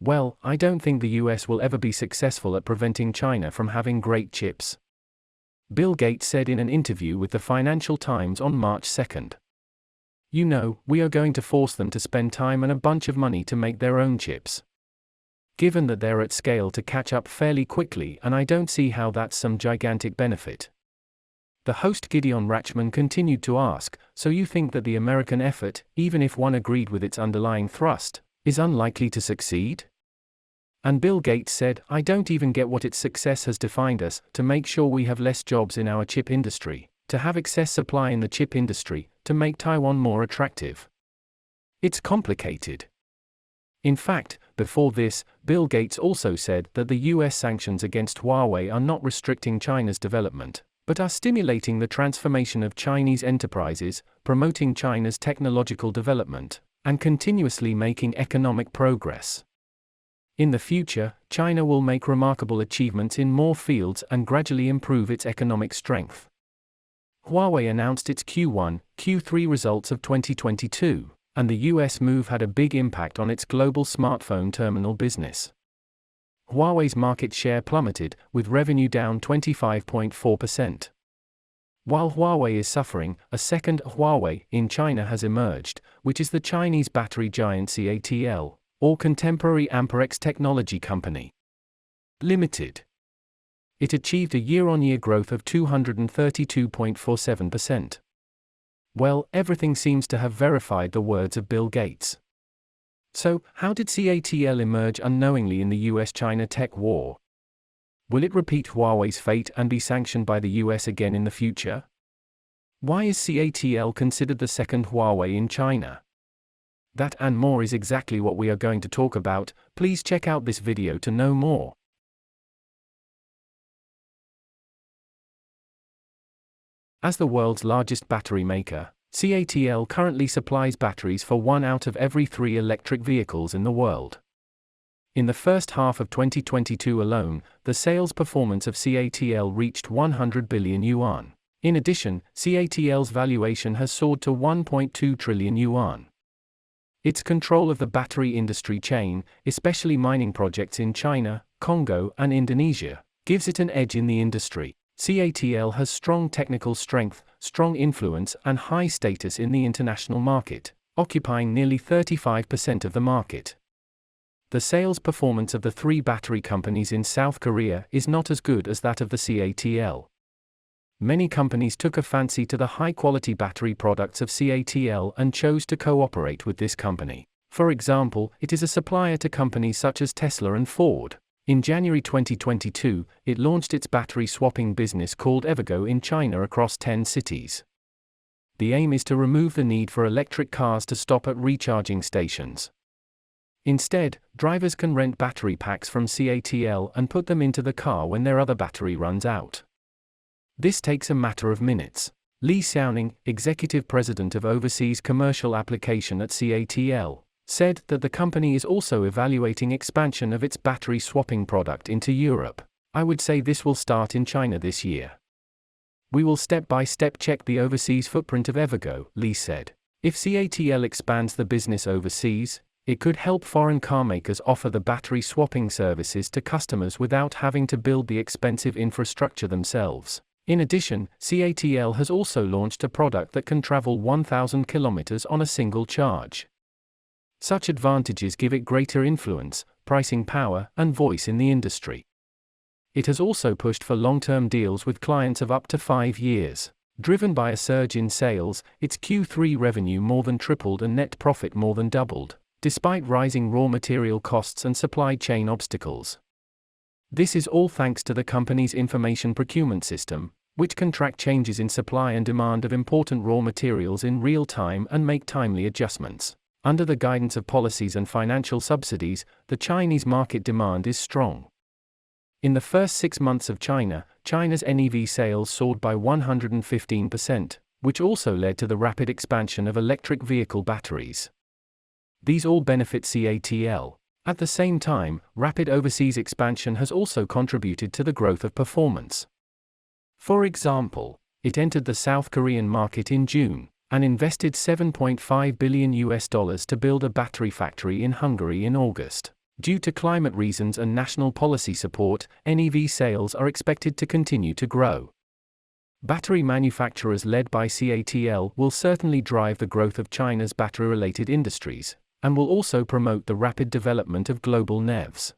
Well, I don't think the US will ever be successful at preventing China from having great chips. Bill Gates said in an interview with the Financial Times on March 2nd. You know, we are going to force them to spend time and a bunch of money to make their own chips. Given that they're at scale to catch up fairly quickly, and I don't see how that's some gigantic benefit. The host Gideon Rachman continued to ask, so you think that the American effort, even if one agreed with its underlying thrust, is unlikely to succeed? And Bill Gates said, I don't even get what its success has defined us, to make sure we have less jobs in our chip industry, to have excess supply in the chip industry, to make Taiwan more attractive. It's complicated. In fact, before this, Bill Gates also said that the US sanctions against Huawei are not restricting China's development, but are stimulating the transformation of Chinese enterprises, promoting China's technological development, and continuously making economic progress. In the future, China will make remarkable achievements in more fields and gradually improve its economic strength. Huawei announced its Q1, Q3 results of 2022, and the US move had a big impact on its global smartphone terminal business. Huawei's market share plummeted, with revenue down 25.4%. While Huawei is suffering, a second Huawei in China has emerged, which is the Chinese battery giant CATL, or Contemporary Amperex Technology Company Limited. It achieved a year-on-year growth of 232.47%. Well, everything seems to have verified the words of Bill Gates. So, how did CATL emerge unknowingly in the US-China tech war? Will it repeat Huawei's fate and be sanctioned by the US again in the future? Why is CATL considered the second Huawei in China? That and more is exactly what we are going to talk about. Please check out this video to know more. As the world's largest battery maker, CATL currently supplies batteries for 1 out of every 3 electric vehicles in the world. In the first half of 2022 alone, the sales performance of CATL reached 100 billion yuan. In addition, CATL's valuation has soared to 1.2 trillion yuan. Its control of the battery industry chain, especially mining projects in China, Congo, and Indonesia, gives it an edge in the industry. CATL has strong technical strength, strong influence, and high status in the international market, occupying nearly 35% of the market. The sales performance of the 3 battery companies in South Korea is not as good as that of the CATL. Many companies took a fancy to the high-quality battery products of CATL and chose to cooperate with this company. For example, it is a supplier to companies such as Tesla and Ford. In January 2022, it launched its battery swapping business called Evergo in China across 10 cities. The aim is to remove the need for electric cars to stop at recharging stations. Instead, drivers can rent battery packs from CATL and put them into the car when their other battery runs out. This takes a matter of minutes. Li Xiaoning, executive president of overseas commercial application at CATL, said that the company is also evaluating expansion of its battery swapping product into Europe. I would say this will start in China this year. We will step by step check the overseas footprint of Evergo, Li said. If CATL expands the business overseas, it could help foreign carmakers offer the battery swapping services to customers without having to build the expensive infrastructure themselves. In addition, CATL has also launched a product that can travel 1,000 kilometers on a single charge. Such advantages give it greater influence, pricing power, and voice in the industry. It has also pushed for long-term deals with clients of up to 5 years. Driven by a surge in sales, its Q3 revenue more than tripled and net profit more than doubled, despite rising raw material costs and supply chain obstacles. This is all thanks to the company's information procurement system, which can track changes in supply and demand of important raw materials in real time and make timely adjustments. Under the guidance of policies and financial subsidies, the Chinese market demand is strong. In the first 6 months of China's NEV sales soared by 115%, which also led to the rapid expansion of electric vehicle batteries. These all benefit CATL. At the same time, rapid overseas expansion has also contributed to the growth of performance. For example, it entered the South Korean market in June, and invested $7.5 billion to build a battery factory in Hungary in August. Due to climate reasons and national policy support, NEV sales are expected to continue to grow. Battery manufacturers led by CATL will certainly drive the growth of China's battery-related industries, and will also promote the rapid development of global NEVs.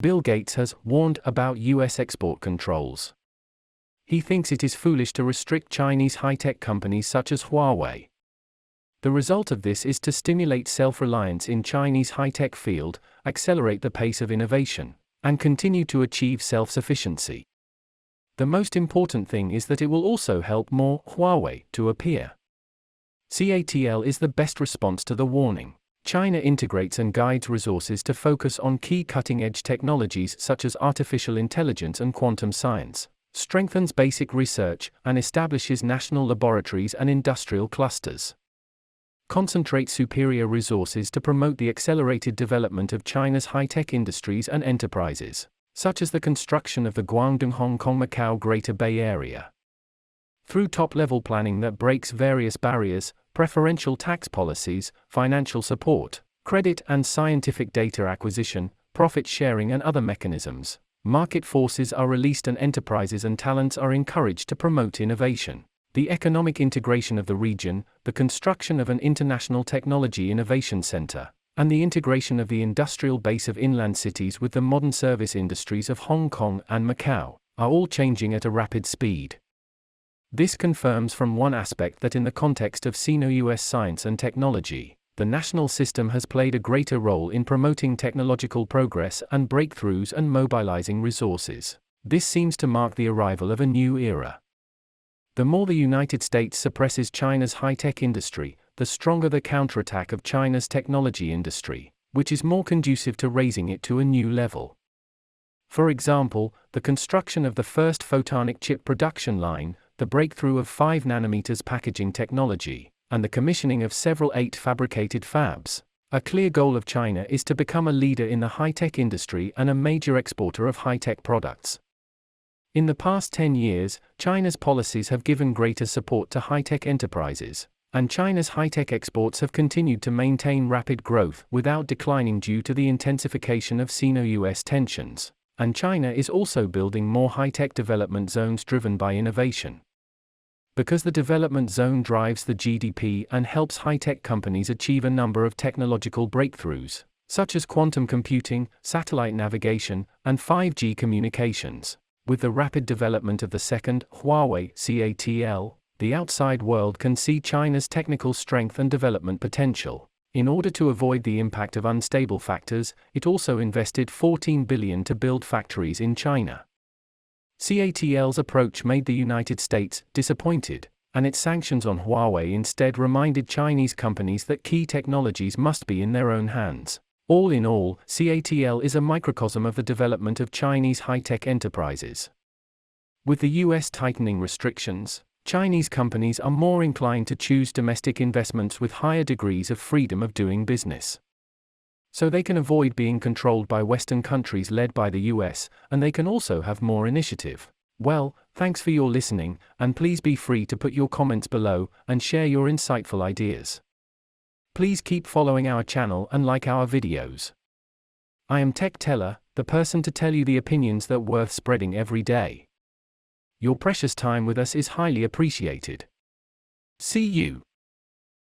Bill Gates has warned about US export controls. He thinks it is foolish to restrict Chinese high-tech companies such as Huawei. The result of this is to stimulate self-reliance in Chinese high-tech field, accelerate the pace of innovation, and continue to achieve self-sufficiency. The most important thing is that it will also help more Huawei to appear. CATL is the best response to the warning. China integrates and guides resources to focus on key cutting-edge technologies such as artificial intelligence and quantum science, strengthens basic research, and establishes national laboratories and industrial clusters. Concentrate superior resources to promote the accelerated development of China's high-tech industries and enterprises, such as the construction of the Guangdong-Hong Kong-Macau Greater Bay Area. Through top-level planning that breaks various barriers, preferential tax policies, financial support, credit and scientific data acquisition, profit sharing and other mechanisms, market forces are released and enterprises and talents are encouraged to promote innovation. The economic integration of the region, the construction of an international technology innovation center, and the integration of the industrial base of inland cities with the modern service industries of Hong Kong and Macau, are all changing at a rapid speed. This confirms from one aspect that in the context of Sino-US science and technology, the national system has played a greater role in promoting technological progress and breakthroughs and mobilizing resources. This seems to mark the arrival of a new era. The more the United States suppresses China's high-tech industry, the stronger the counterattack of China's technology industry, which is more conducive to raising it to a new level. For example, the construction of the first photonic chip production line, the breakthrough of 5 nanometers packaging technology, and the commissioning of several 8 fabricated fabs. A clear goal of China is to become a leader in the high-tech industry and a major exporter of high-tech products. In the past 10 years, China's policies have given greater support to high-tech enterprises, and China's high-tech exports have continued to maintain rapid growth without declining due to the intensification of Sino-US tensions, and China is also building more high-tech development zones driven by innovation. Because the development zone drives the GDP and helps high-tech companies achieve a number of technological breakthroughs, such as quantum computing, satellite navigation, and 5G communications. With the rapid development of the second, Huawei CATL, the outside world can see China's technical strength and development potential. In order to avoid the impact of unstable factors, it also invested $14 billion to build factories in China. CATL's approach made the United States disappointed, and its sanctions on Huawei instead reminded Chinese companies that key technologies must be in their own hands. All in all, CATL is a microcosm of the development of Chinese high-tech enterprises. With the US tightening restrictions, Chinese companies are more inclined to choose domestic investments with higher degrees of freedom of doing business. So they can avoid being controlled by Western countries led by the US, and they can also have more initiative. Well, thanks for your listening, and please be free to put your comments below and share your insightful ideas. Please keep following our channel and like our videos. I am Tech Teller, the person to tell you the opinions that worth spreading every day. Your precious time with us is highly appreciated. See you.